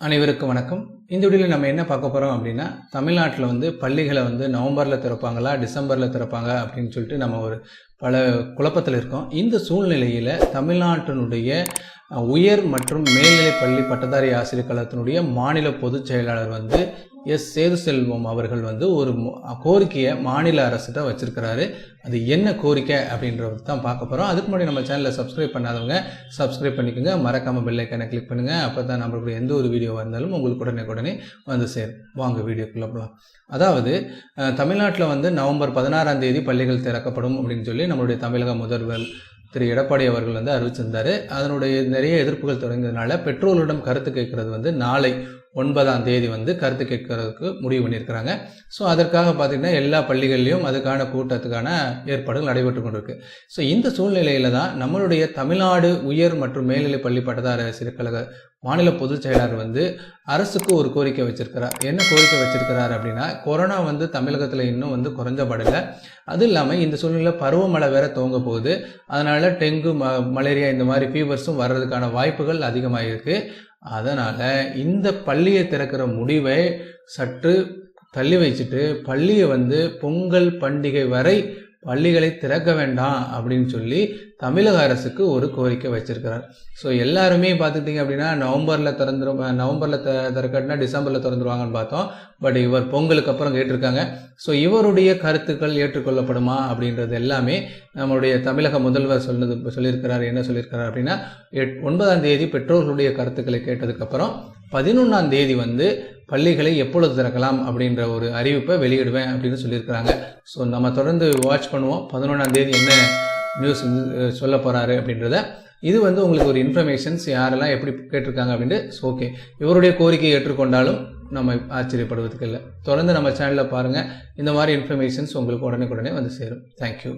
அனைவருக்கும் வணக்கம். இந்த வீடியோவில் நம்ம என்ன பார்க்க போகிறோம் அப்படின்னா, தமிழ்நாட்டில் பள்ளிகளை நவம்பரில் திறப்பாங்களா டிசம்பரில் திறப்பாங்க அப்படின்னு சொல்லிட்டு நம்ம ஒரு பல குழப்பத்தில் இருக்கோம். இந்த சூழ்நிலையில் தமிழ்நாட்டினுடைய உயர் மற்றும் மேல்நிலை பள்ளி பட்டதாரி ஆசிரியர் கழகத்தினுடைய மாநில பொதுச் செயலாளர் எஸ் சேது செல்வம் அவர்கள் ஒரு கோரிக்கையை மாநில அரசிட்ட வச்சிருக்கிறாரு. அது என்ன கோரிக்கை அப்படின்றது தான் பார்க்க போகிறோம். அதுக்கு முன்னாடி நம்ம சேனலை சப்ஸ்கிரைப் பண்ணாதவங்க சப்ஸ்கிரைப் பண்ணிக்கோங்க, மறக்காமல் பெல் ஐக்கானை கிளிக் பண்ணுங்கள். அப்போ தான் நம்மளுடைய எந்த ஒரு வீடியோ வந்தாலும் உங்களுக்கு உடனே சேரும். வாங்க வீடியோக்குள்ளே போகலாம். அதாவது தமிழ்நாட்டில் நவம்பர் 16ஆம் தேதி பள்ளிகள் திறக்கப்படும் அப்படின்னு சொல்லி நம்மளுடைய தமிழக முதல்வர் திரு எடப்பாடி அவர்கள் அறிவிச்சிருந்தார். அதனுடைய நிறைய எதிர்ப்புகள் தொடங்கியதுனால பெற்றோர்களிடம் கருத்து கேட்கறது நாளை 9ஆம் தேதி கருத்து கேட்கறதுக்கு முடிவு பண்ணியிருக்கிறாங்க. ஸோ அதற்காக பார்த்திங்கன்னா எல்லா பள்ளிகள்லையும் அதுக்கான கூட்டத்துக்கான ஏற்பாடுகள் நடைபெற்று கொண்டிருக்கு. ஸோ இந்த சூழ்நிலையில் தான் நம்மளுடைய தமிழ்நாடு உயர் மற்றும் மேல்நிலை பள்ளி பட்டதாரி ஆசிரியர் கழக மாநில பொதுச் செயலாளர் அரசுக்கு ஒரு கோரிக்கை வச்சிருக்கிறார். என்ன கோரிக்கை வச்சிருக்கிறார் அப்படின்னா, கொரோனா தமிழகத்தில் இன்னும் குறைஞ்சபடலை. அது இல்லாமல் இந்த சூழ்நிலையில் பருவமழை வேற துவங்க போகுது. அதனால் டெங்கு மலேரியா இந்த மாதிரி ஃபீவர்ஸும் வர்றதுக்கான வாய்ப்புகள் அதிகமாக இருக்குது. அதனால் இந்த பள்ளியை திறக்கிற முடிவை சற்று தள்ளி வச்சுட்டு பள்ளியை பொங்கல் பண்டிகை வரை பள்ளிகளை திறக்க வேண்டாம் அப்படின்னு சொல்லி தமிழக அரசுக்கு ஒரு கோரிக்கை வச்சிருக்கிறார். ஸோ எல்லாருமே பார்த்துக்கிட்டிங்க அப்படின்னா நவம்பரில் திறக்கட்டினா டிசம்பரில் திறந்துருவாங்கன்னு பார்த்தோம். பட் இவர் பொங்கலுக்கு அப்புறம் கேட்டிருக்காங்க. ஸோ இவருடைய கருத்துக்கள் ஏற்றுக்கொள்ளப்படுமா அப்படின்றது எல்லாமே நம்மளுடைய தமிழக முதல்வர் சொல்லியிருக்கிறார். என்ன சொல்லியிருக்கிறார் அப்படின்னா, 9ஆம் தேதி பெற்றோர்களுடைய கருத்துக்களை கேட்டதுக்கப்புறம் 11ஆம் தேதி பள்ளிகளை எப்பொழுது திறக்கலாம் அப்படின்ற ஒரு அறிவிப்பை வெளியிடுவேன் அப்படின்னு சொல்லியிருக்கிறாங்க. ஸோ நம்ம தொடர்ந்து வாட்ச் பண்ணுவோம் 11ஆம் தேதி என்ன நியூஸ் சொல்ல போகிறாரு அப்படின்றத. இது உங்களுக்கு ஒரு இன்ஃபர்மேஷன்ஸ் யாரெல்லாம் எப்படி கேட்டிருக்காங்க அப்படின்ட்டு. ஓகே, இவருடைய கோரிக்கையை ஏற்றுக்கொண்டாலும் நம்ம ஆச்சரியப்படுவதற்கு இல்லை. தொடர்ந்து நம்ம சேனலில் பாருங்கள். இந்த மாதிரி இன்ஃபர்மேஷன்ஸ் உங்களுக்கு உடனே சேரும். தேங்க்யூ.